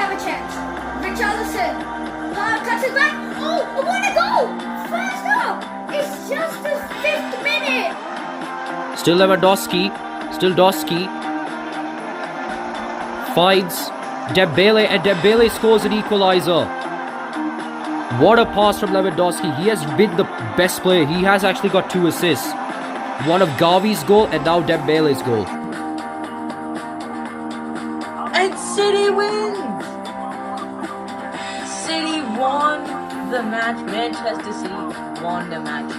have a chance. Richarlison. Cuts it back. Oh, what a goal! First up! It's just the 5th minute. Still Lewandowski. Still Doski. Finds Dembele, and Dembele scores an equalizer. What a pass from Lewandowski. He has been the best player. He has actually got 2 assists. One of Gavi's goal and now Dembele's goal. And City wins! City won the match. Manchester City won the match.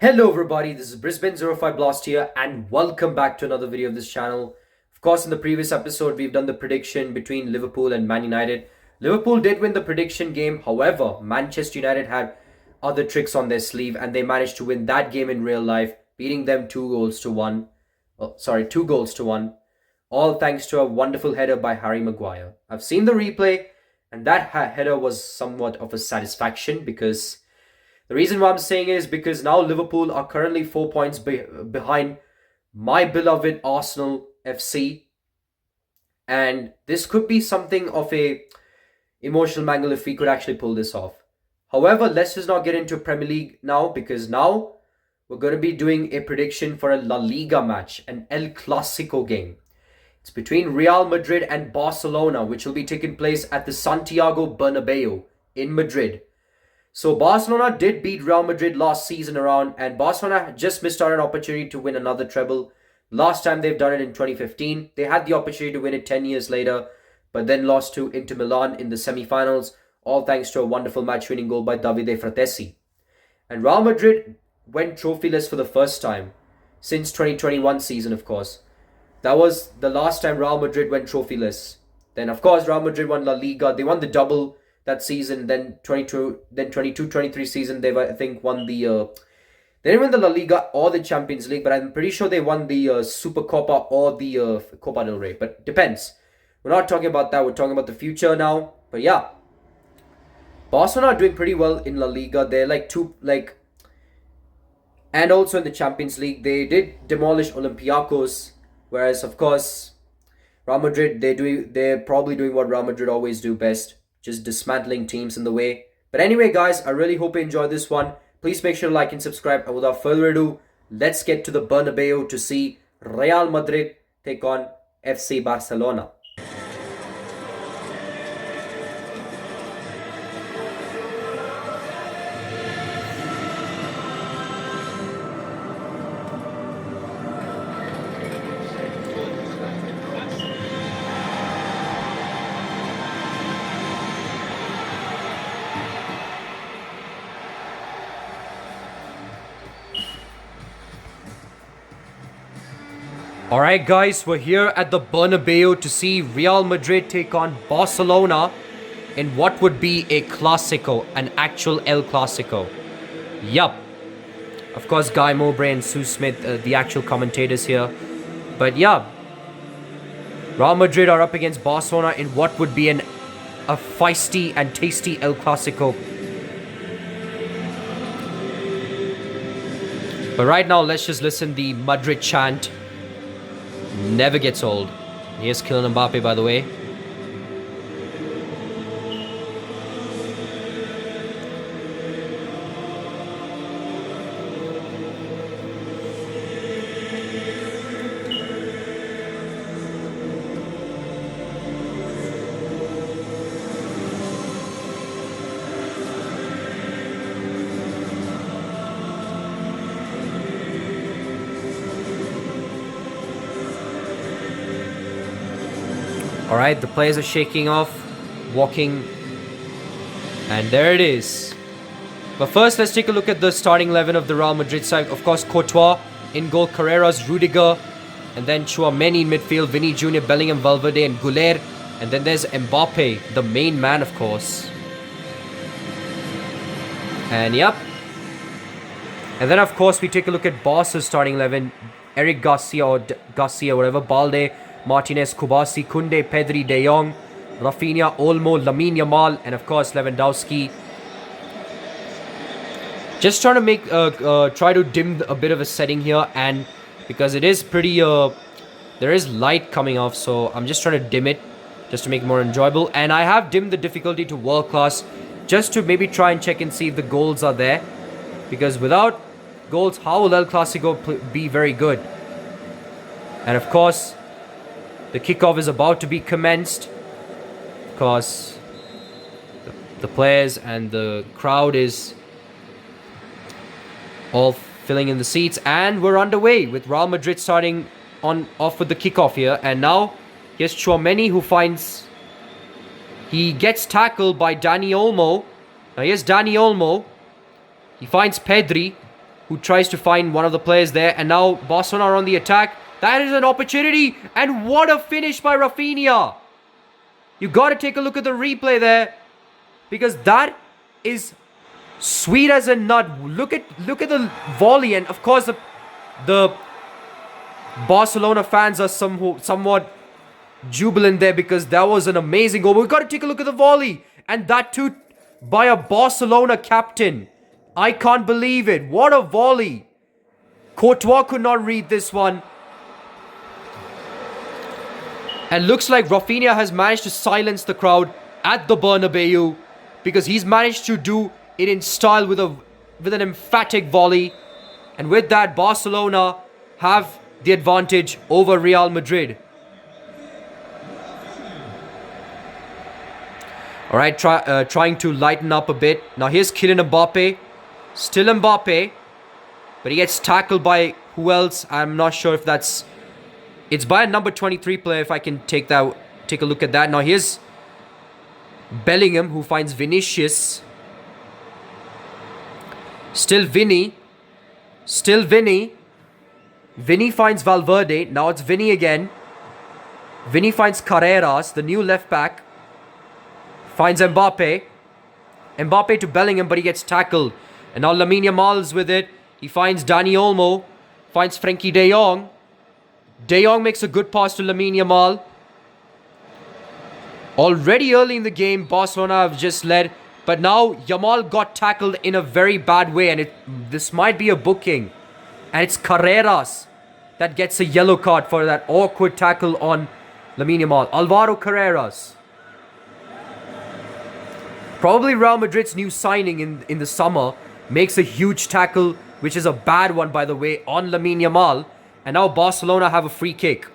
Hello everybody, this is Brisbane05 Blast here and welcome back to another video of this channel. Of course, in the previous episode, we've done the prediction between Liverpool and Man United. Liverpool did win the prediction game. However, Manchester United had other tricks on their sleeve and they managed to win that game in real life, beating them 2 goals to 1. All thanks to a wonderful header by Harry Maguire. I've seen the replay and that header was somewhat of a satisfaction because the reason why I'm saying it is because now Liverpool are currently 4 points behind my beloved Arsenal FC. And this could be something of a emotional mangle if we could actually pull this off. However, let's just not get into Premier League now because now we're going to be doing a prediction for a La Liga match, an El Clásico game. It's between Real Madrid and Barcelona, which will be taking place at the Santiago Bernabéu in Madrid. So Barcelona did beat Real Madrid last season around, and Barcelona just missed out on an opportunity to win another treble. Last time they've done it in 2015. They had the opportunity to win it 10 years later, but then lost to Inter Milan in the semi-finals, all thanks to a wonderful match-winning goal by Davide Fratesi. And Real Madrid went trophyless for the first time since 2021 season, of course. That was the last time Real Madrid went trophyless. Then, of course, Real Madrid won La Liga. They won the double that season. Then 22-23 season, they I think won the... they didn't win the La Liga or the Champions League, but I'm pretty sure they won the Super Copa or the Copa del Rey. But depends. We're not talking about that. We're talking about the future now. But yeah, Barcelona are doing pretty well in La Liga. They're and also in the Champions League, they did demolish Olympiacos. Whereas, of course, Real Madrid, they're probably doing what Real Madrid always do best, just dismantling teams in the way. But anyway, guys, I really hope you enjoyed this one. Please make sure to like and subscribe. And without further ado, let's get to the Bernabeu to see Real Madrid take on FC Barcelona. Alright guys, we're here at the Bernabeu to see Real Madrid take on Barcelona in what would be a Clásico, an actual El Clásico. Yup. Of course, Guy Mowbray and Sue Smith, the actual commentators here. But yeah, Real Madrid are up against Barcelona in what would be a feisty and tasty El Clásico. But right now, let's just listen the Madrid chant. Never gets old. Here's Kylian Mbappé, by the way. Alright, the players are shaking off, walking, and there it is. But first, let's take a look at the starting 11 of the Real Madrid side. Of course, Courtois in goal, Carreras, Rudiger, and then Chouameni in midfield, Vinny Jr., Bellingham, Valverde, and Güler. And then there's Mbappe, the main man, of course. And yep. And then, of course, we take a look at Barca's starting 11. Eric Garcia, or Garcia, whatever, Balde, Martinez, Cubarsí, Koundé, Pedri, De Jong, Rafinha, Olmo, Lamine Yamal, and of course Lewandowski. Just trying to make, try to dim a bit of a setting here, and because it is pretty There is light coming off, so I'm just trying to dim it just to make it more enjoyable. And I have dimmed the difficulty to world class just to maybe try and check and see if the goals are there. Because without goals, how will El Clásico be very good? And of course, the kickoff is about to be commenced. Of course, the players and the crowd is all filling in the seats. And we're underway with Real Madrid starting off with the kickoff here. And now, here's Tchouaméni who finds... He gets tackled by Dani Olmo. Now here's Dani Olmo. He finds Pedri, who tries to find one of the players there. And now Barcelona are on the attack. That is an opportunity. And what a finish by Rafinha. You got to take a look at the replay there. Because that is sweet as a nut. Look at the volley. And of course, the Barcelona fans are somewhat jubilant there because that was an amazing goal. But we've got to take a look at the volley. And that too by a Barcelona captain. I can't believe it. What a volley. Courtois could not read this one. And looks like Rafinha has managed to silence the crowd at the Bernabéu because he's managed to do it in style with an emphatic volley. And with that, Barcelona have the advantage over Real Madrid. Alright, trying to lighten up a bit. Now here's Kylian Mbappé. Still Mbappé. But he gets tackled by who else? I'm not sure if that's... It's by a number 23 player, if I can take a look at that. Now here's Bellingham who finds Vinicius. Still Vinny. Still Vinny. Vinny finds Valverde. Now it's Vinny again. Vinny finds Carreras, the new left back. Finds Mbappe. Mbappe to Bellingham, but he gets tackled. And now Lamine Yamal's with it. He finds Dani Olmo. Finds Frenkie de Jong. De Jong makes a good pass to Lamine Yamal. Already early in the game, Barcelona have just led. But now Yamal got tackled in a very bad way. And this might be a booking. And it's Carreras that gets a yellow card for that awkward tackle on Lamine Yamal. Alvaro Carreras. Probably Real Madrid's new signing in the summer. Makes a huge tackle, which is a bad one, by the way, on Lamine Yamal. And now Barcelona have a free kick.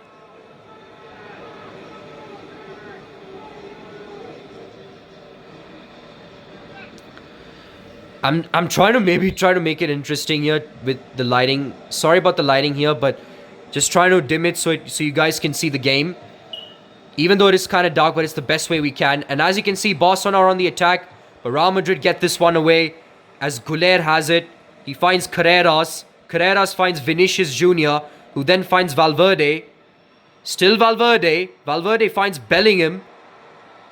I'm trying to make it interesting here with the lighting. Sorry about the lighting here, but just trying to dim it so you guys can see the game. Even though it is kind of dark, but it's the best way we can. And as you can see, Barcelona are on the attack, but Real Madrid get this one away as Güler has it. He finds Carreras. Carreras finds Vinicius Jr., who then finds Valverde. Still Valverde. Valverde finds Bellingham.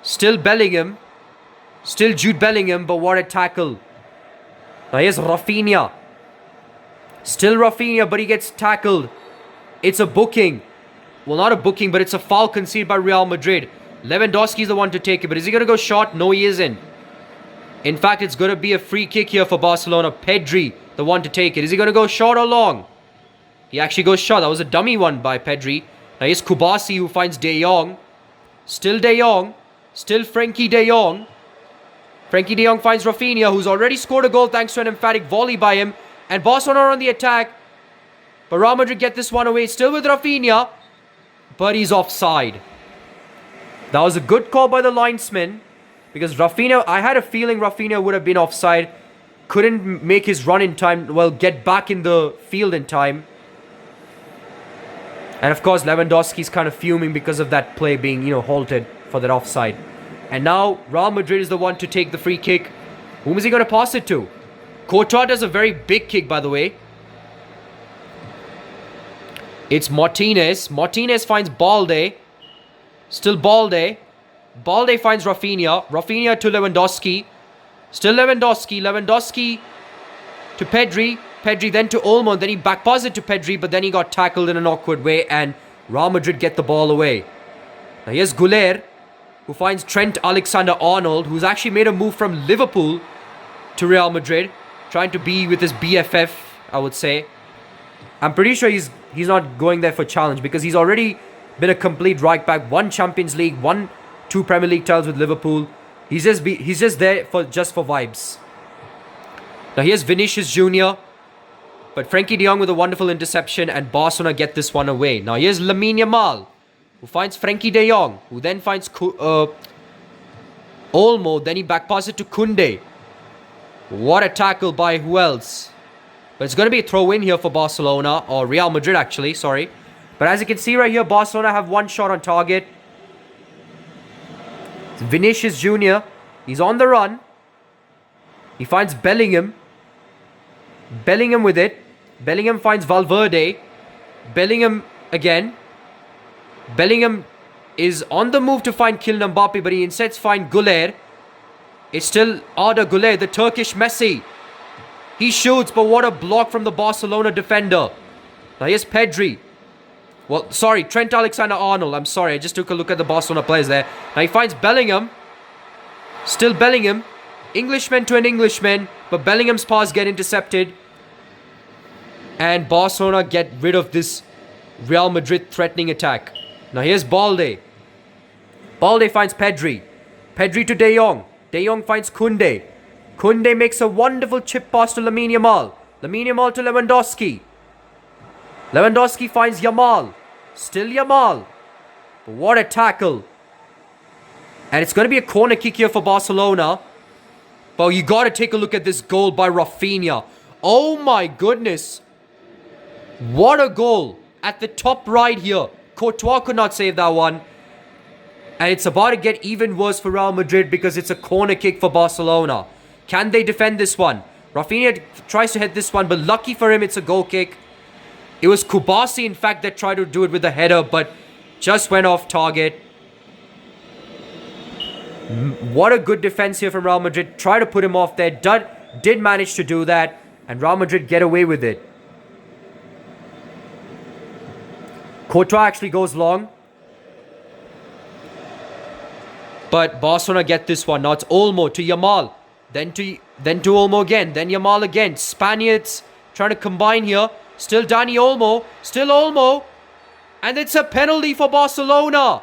Still Bellingham. Still Jude Bellingham, but what a tackle. Now here's Rafinha. Still Rafinha, but he gets tackled. It's a booking. Well, not a booking, but it's a foul conceded by Real Madrid. Lewandowski is the one to take it, but is he going to go short? No, he isn't. In fact, it's going to be a free kick here for Barcelona. Pedri, the one to take it. Is he going to go short or long? He actually goes short. That was a dummy one by Pedri. Now here's Cubarsí who finds De Jong. Still De Jong. Still Frenkie de Jong. Frenkie de Jong finds Rafinha, who's already scored a goal thanks to an emphatic volley by him. And Barcelona are on the attack. But Real Madrid get this one away. Still with Rafinha. But he's offside. That was a good call by the linesman. Because Rafinha, I had a feeling Rafinha would have been offside. Couldn't make his run in time. Well, get back in the field in time. And of course, Lewandowski's kind of fuming because of that play being, halted for that offside. And now, Real Madrid is the one to take the free kick. Whom is he going to pass it to? Courtois does a very big kick, by the way. It's Martinez. Martinez finds Balde. Still Balde. Balde finds Rafinha. Rafinha to Lewandowski. Still Lewandowski. Lewandowski to Pedri. Pedri then to Olmo. And then he back passes it to Pedri. But then he got tackled in an awkward way. And Real Madrid get the ball away. Now here's Güler, who finds Trent Alexander-Arnold, who's actually made a move from Liverpool to Real Madrid. Trying to be with his BFF, I would say. I'm pretty sure he's not going there for challenge because he's already been a complete right back. 1 Champions League, 2 Premier League titles with Liverpool. He's just there for vibes. Now here's Vinicius Jr. But Frankie de Jong with a wonderful interception and Barcelona get this one away. Now here's Lamine Yamal, who finds Frankie de Jong, who then finds Olmo. Then he back passes it to Koundé. What a tackle by who else? But it's going to be a throw in here for Barcelona, or Real Madrid actually, sorry. But as you can see right here, Barcelona have 1 shot on target. It's Vinicius Jr. He's on the run. He finds Bellingham. Bellingham with it. Bellingham finds Valverde. Bellingham again. Bellingham is on the move to find Kylian Mbappé, but he instead finds Güler. It's still Arda Güler, the Turkish Messi. He shoots, but what a block from the Barcelona defender. Now here's Pedri. Well, sorry, Trent Alexander-Arnold. I'm sorry, I just took a look at the Barcelona players there. Now he finds Bellingham. Still Bellingham. Englishman to an Englishman, but Bellingham's pass get intercepted. And Barcelona get rid of this Real Madrid threatening attack. Now here's Balde. Balde finds Pedri. Pedri to De Jong. De Jong finds Koundé. Koundé makes a wonderful chip pass to Lamine Yamal. Lamine Yamal to Lewandowski. Lewandowski finds Yamal. Still Yamal. But what a tackle. And it's going to be a corner kick here for Barcelona. But you got to take a look at this goal by Rafinha. Oh my goodness. What a goal. At the top right here. Courtois could not save that one. And it's about to get even worse for Real Madrid because it's a corner kick for Barcelona. Can they defend this one? Rafinha tries to hit this one, but lucky for him, it's a goal kick. It was Cubarsí, in fact, that tried to do it with the header, but just went off target. What a good defense here from Real Madrid. Try to put him off there. Did manage to do that, and Real Madrid get away with it. Courtois actually goes long. But Barcelona get this one. Now it's Olmo to Yamal. Then to Olmo again. Then Yamal again. Spaniards trying to combine here. Still Dani Olmo. Still Olmo. And it's a penalty for Barcelona.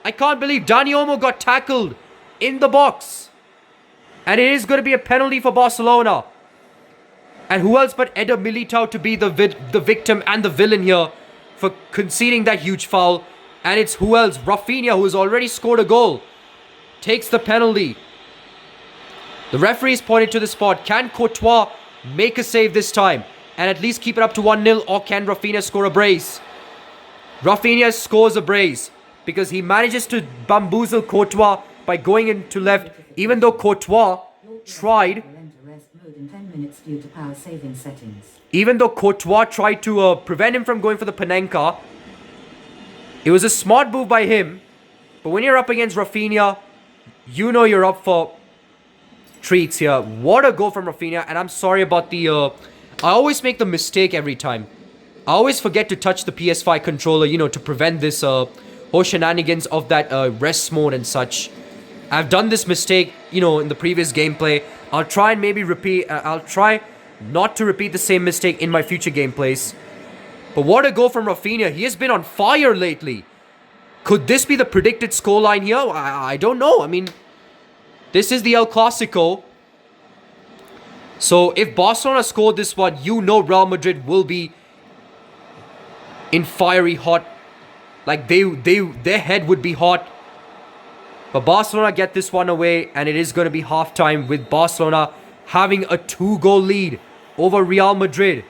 I can't believe Dani Olmo got tackled in the box. And it is going to be a penalty for Barcelona. And who else but Eder Militao to be the victim and the villain here for conceding that huge foul. And it's who else? Rafinha, who has already scored a goal, takes the penalty. The referee is pointed to the spot. Can Courtois make a save this time and at least keep it up to 1-0, or can Rafinha score a brace? Rafinha scores a brace because he manages to bamboozle Courtois by going into left, even though Courtois tried. Even though Courtois tried to prevent him from going for the Panenka. It was a smart move by him. But when you're up against Rafinha, you know you're up for treats here. What a goal from Rafinha. And I'm sorry about the... I always make the mistake every time. I always forget to touch the PS5 controller, you know, to prevent this whole shenanigans of that rest mode and such. I've done this mistake, you know, in the previous gameplay. I'll try and maybe repeat... I'll try not to repeat the same mistake in my future gameplays. But what a goal from Rafinha. He has been on fire lately. Could this be the predicted scoreline here? I don't know. I mean, this is the El Clásico. So if Barcelona scored this one, you know Real Madrid will be in fiery hot. Like their head would be hot. But Barcelona get this one away, and it is going to be halftime with Barcelona having a 2-goal lead over Real Madrid.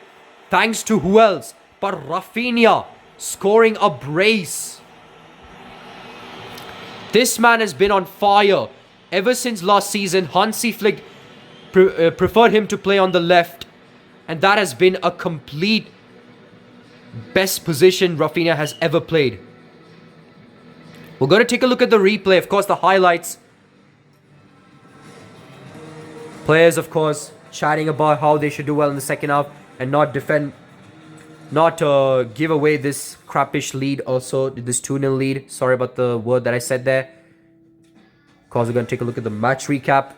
Thanks to who else but Rafinha scoring a brace. This man has been on fire ever since last season. Hansi Flick preferred him to play on the left, and that has been a complete best position Rafinha has ever played. We're going to take a look at the replay, of course, the highlights. Players, of course, chatting about how they should do well in the second half and not defend, not give away this crappish lead also, this 2-0 lead. Sorry about the word that I said there. Of course, we're going to take a look at the match recap.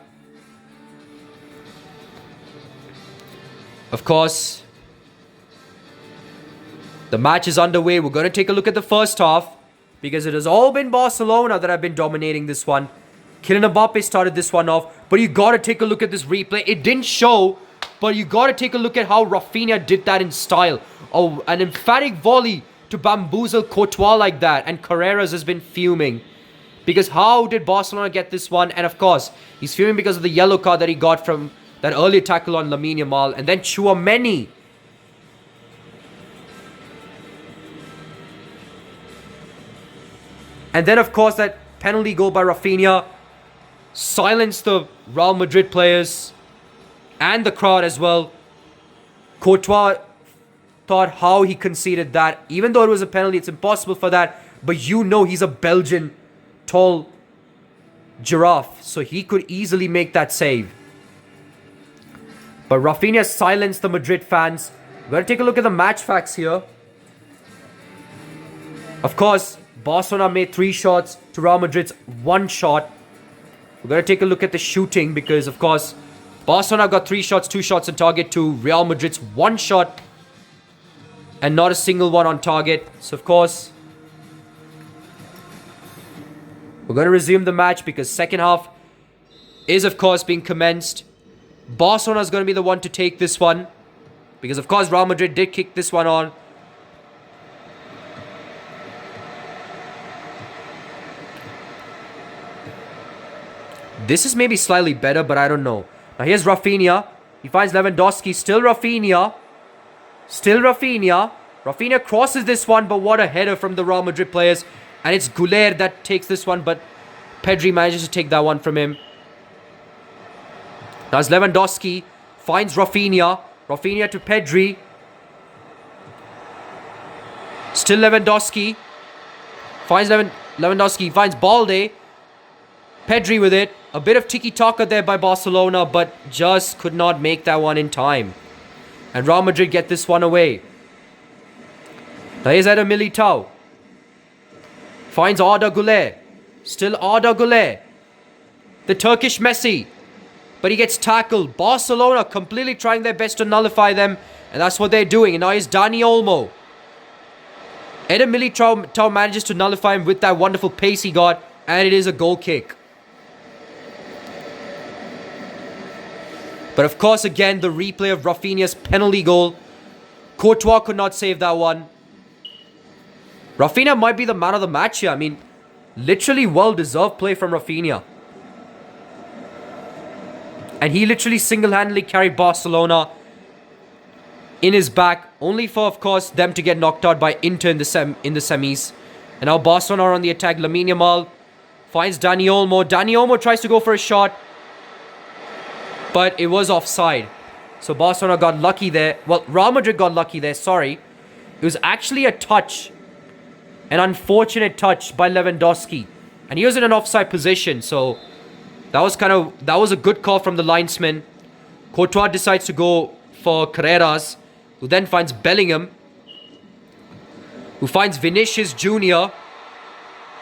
Of course, The match is underway. We're going to take a look at the first half because it has all been Barcelona that have been dominating this one. Kylian Mbappé started this one off, but you got to take a look at this replay. It didn't show, but you got to take a look at how Rafinha did that in style. Oh, an emphatic volley to bamboozle Courtois like that, and Carreras has been fuming. Because how did Barcelona get this one? And of course, he's fuming because of the yellow card that he got from that earlier tackle on Lamine Yamal. And then Tchouaméni. And then, of course, that penalty goal by Rafinha silenced the Real Madrid players and the crowd as well. Courtois thought how he conceded that. Even though it was a penalty, it's impossible for that. But you know he's a Belgian tall giraffe, so he could easily make that save. But Rafinha silenced the Madrid fans. We're going to take a look at the match facts here. Of course, Barcelona made 3 shots to Real Madrid's 1 shot. We're going to take a look at the shooting because, of course, Barcelona got 3 shots, 2 shots on target to Real Madrid's 1 shot and not a single one on target. So, of course, we're going to resume the match because second half is, of course, being commenced. Barcelona is going to be the one to take this one because, of course, Real Madrid did kick this one on. This is maybe slightly better, but I don't know. Now here's Rafinha. He finds Lewandowski. Still Rafinha. Still Rafinha. Rafinha crosses this one, but what a header from the Real Madrid players. And it's Güler that takes this one, but Pedri manages to take that one from him. Now it's Lewandowski. Finds Rafinha. Rafinha to Pedri. Still Lewandowski. Finds Lewandowski. Finds Balde. Pedri with it. A bit of tiki-taka there by Barcelona, but just could not make that one in time. And Real Madrid get this one away. Now here's Eder Militao. Finds Arda Güler. Still Arda Güler. The Turkish Messi. But he gets tackled. Barcelona completely trying their best to nullify them. And that's what they're doing. And now here's Dani Olmo. Eder Militao manages to nullify him with that wonderful pace he got. And it is a goal kick. But of course, again, the replay of Rafinha's penalty goal. Courtois could not save that one. Rafinha might be the man of the match here. I mean, literally well-deserved play from Rafinha. And he literally single-handedly carried Barcelona in his back. Only for, of course, them to get knocked out by Inter in the semis. And now Barcelona are on the attack. Lamine Yamal finds Dani Olmo. Dani Olmo tries to go for a shot. But it was offside. So Barcelona got lucky there. Well, Real Madrid got lucky there, sorry. It was actually a touch. An unfortunate touch by Lewandowski. And he was in an offside position. So that was a good call from the linesman. Courtois decides to go for Carreras, who then finds Bellingham. Who finds Vinicius Jr.,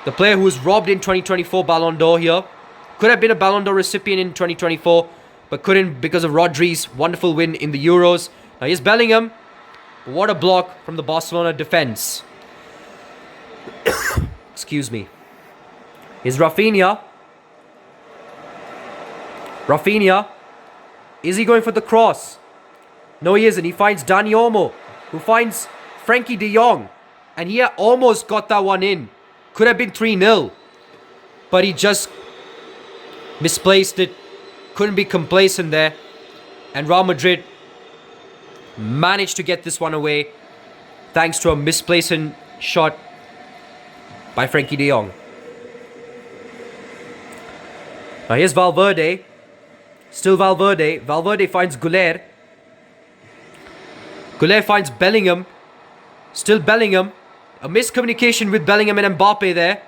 the player who was robbed in 2024 Ballon d'Or here. Could have been a Ballon d'Or recipient in 2024. But couldn't because of Rodri's wonderful win in the Euros. Now here's Bellingham. What a block from the Barcelona defense. Excuse me. Here's Rafinha. Rafinha. Is he going for the cross? No, he isn't. He finds Dani Olmo, who finds Frankie de Jong. And he almost got that one in. Could have been 3-0. But he just misplaced it. Couldn't be complacent there. And Real Madrid managed to get this one away thanks to a misplaced shot by Frankie de Jong. Now here's Valverde. Still Valverde. Valverde finds Güler. Güler finds Bellingham. Still Bellingham. A miscommunication with Bellingham and Mbappe there.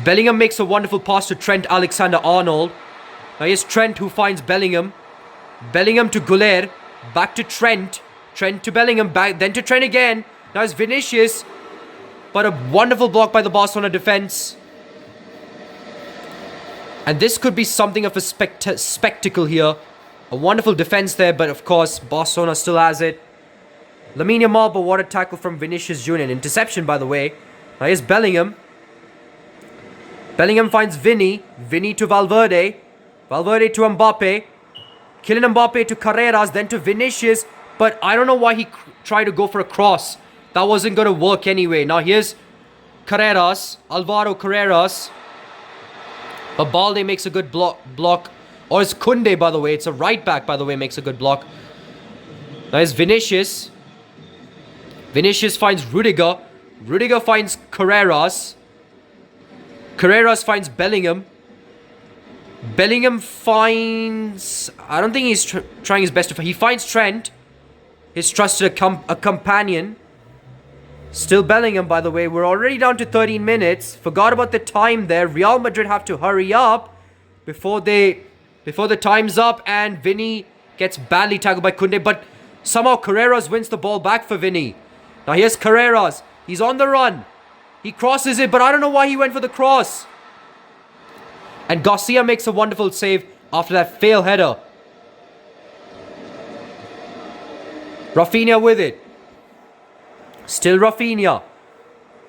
Bellingham makes a wonderful pass to Trent Alexander-Arnold. Now here's Trent who finds Bellingham. Bellingham to Güler. Back to Trent. Trent to Bellingham. Back then to Trent again. Now it's Vinicius. But a wonderful block by the Barcelona defense. And this could be something of a spectacle here. A wonderful defense there. But of course, Barcelona still has it. Lamine Yamal, but what a tackle from Vinicius Junior. Interception, by the way. Now here's Bellingham. Bellingham finds Vinny. Vinny to Valverde. Valverde to Mbappe. Kylian Mbappe to Carreras, then to Vinicius. But I don't know why he tried to go for a cross. That wasn't going to work anyway. Now here's Carreras. Alvaro Carreras. But Balde makes a good block. Or it's Kunde, by the way. It's a right back, by the way, makes a good block. Now here's Vinicius. Vinicius finds Rudiger. Rudiger finds Carreras. Carreras finds Bellingham. Bellingham finds... I don't think he's trying his best to... He finds Trent. His trusted a companion. Still Bellingham, by the way. We're already down to 13 minutes. Forgot about the time there. Real Madrid have to hurry up before the time's up. And Vinny gets badly tackled by Kunde. But somehow Carreras wins the ball back for Vinny. Now here's Carreras. He's on the run. He crosses it, but I don't know why he went for the cross. And Garcia makes a wonderful save after that fail header. Rafinha with it. Still Rafinha.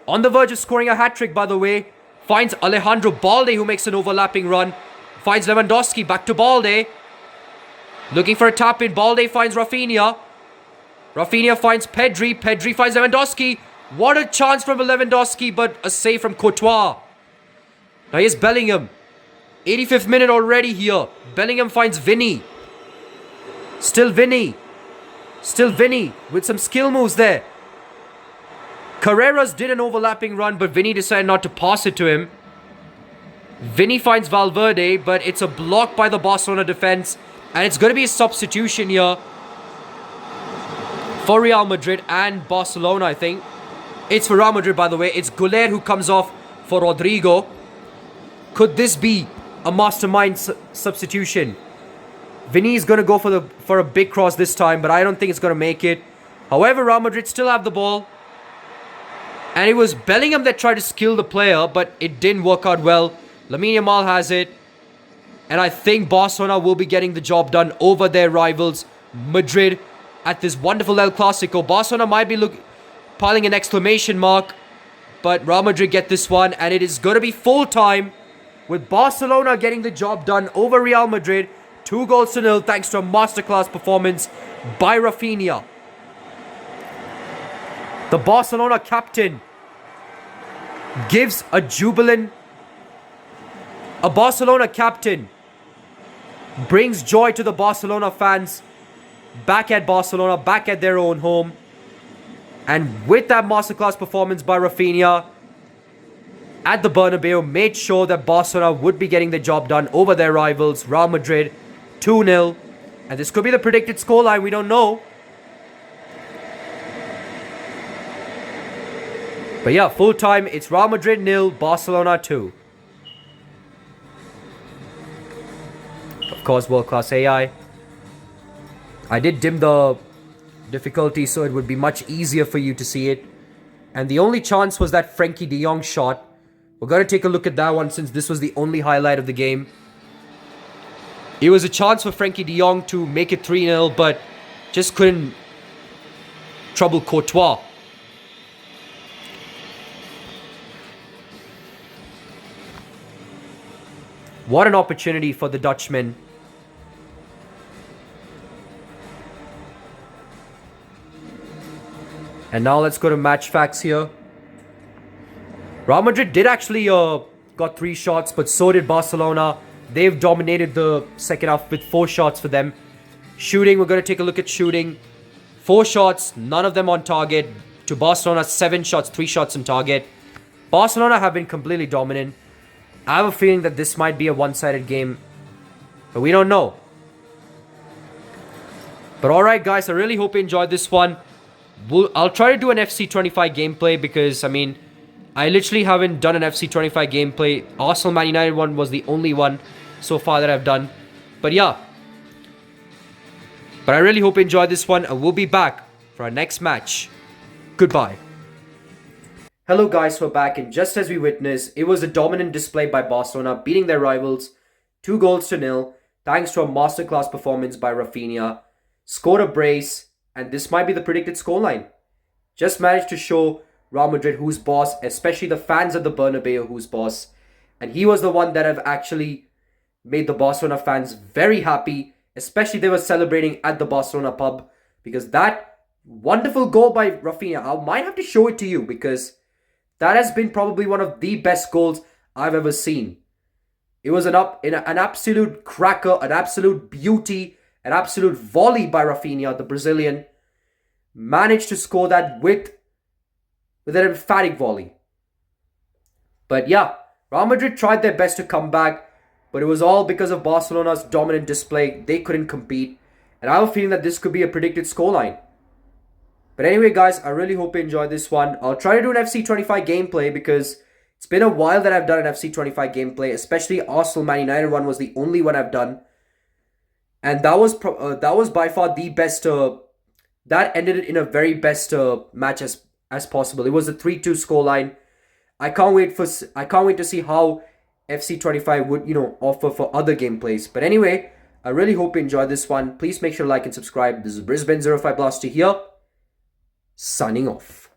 On the verge of scoring a hat-trick, by the way. Finds Alejandro Balde, who makes an overlapping run. Finds Lewandowski, back to Balde. Looking for a tap-in. Balde finds Rafinha. Rafinha finds Pedri. Pedri finds Lewandowski. What a chance from Lewandowski, but a save from Courtois. Now here's Bellingham. 85th minute already here. Bellingham finds Vinny. Still Vinny. Still Vinny with some skill moves there. Carreras did an overlapping run, but Vinny decided not to pass it to him. Vinny finds Valverde, but it's a block by the Barcelona defense. And it's going to be a substitution here for Real Madrid and Barcelona, I think. It's for Real Madrid, by the way. It's Guler who comes off for Rodrigo. Could this be a mastermind substitution? Vinny is going to go for a big cross this time, but I don't think it's going to make it. However, Real Madrid still have the ball. And it was Bellingham that tried to skill the player, but it didn't work out well. Lamine Yamal has it. And I think Barcelona will be getting the job done over their rivals, Madrid, at this wonderful El Clásico. Barcelona might be piling an exclamation mark, but Real Madrid get this one, and it is going to be full time with Barcelona getting the job done over Real Madrid. 2-0 thanks to a masterclass performance by Rafinha. The Barcelona captain gives a jubilant... A Barcelona captain brings joy to the Barcelona fans back at Barcelona, back at their own home. And with that masterclass performance by Rafinha at the Bernabéu, made sure that Barcelona would be getting the job done over their rivals, Real Madrid, 2-0. And this could be the predicted scoreline, we don't know. But yeah, full time, it's Real Madrid 0, Barcelona 2. Of course, world-class AI. I did dim the difficulty so it would be much easier for you to see it. And the only chance was that Frenkie de Jong shot. We're going to take a look at that one since this was the only highlight of the game. It was a chance for Frenkie de Jong to make it 3-0, but just couldn't trouble Courtois. What an opportunity for the Dutchman. And now let's go to match facts here. Real Madrid did actually got 3 shots, but so did Barcelona. They've dominated the second half with 4 shots for them. Shooting, we're going to take a look at shooting. 4 shots, none of them on target. To Barcelona, 7 shots, 3 shots on target. Barcelona have been completely dominant. I have a feeling that this might be a one-sided game, but we don't know. But alright guys, I really hope you enjoyed this one. I'll try to do an FC25 gameplay because, I mean, I literally haven't done an FC25 gameplay. Arsenal Man United one was the only one so far that I've done. But yeah. But I really hope you enjoyed this one, and we'll be back for our next match. Goodbye. Hello guys, we're back, and just as we witnessed, it was a dominant display by Barcelona, beating their rivals 2-0 thanks to a masterclass performance by Rafinha. Scored a brace, and this might be the predicted scoreline. Just managed to show Real Madrid who's boss, especially the fans at the Bernabeu who's boss. And he was the one that have actually made the Barcelona fans very happy, especially they were celebrating at the Barcelona pub, because that wonderful goal by Rafinha, I might have to show it to you because that has been probably one of the best goals I've ever seen. It was an absolute cracker, an absolute beauty, an absolute volley by Rafinha, the Brazilian. Managed to score that with an emphatic volley. But yeah, Real Madrid tried their best to come back, but it was all because of Barcelona's dominant display. They couldn't compete, and I have a feeling that this could be a predicted scoreline. But anyway, guys, I really hope you enjoyed this one. I'll try to do an FC25 gameplay because it's been a while that I've done an FC25 gameplay, especially Arsenal Man United one was the only one I've done. And that was by far the best, that ended it in a very best match as possible. It was a 3-2 scoreline. I can't wait to see how FC25 would, offer for other gameplays. But anyway, I really hope you enjoyed this one. Please make sure to like and subscribe. This is Brisbane 05 Blaster here, signing off.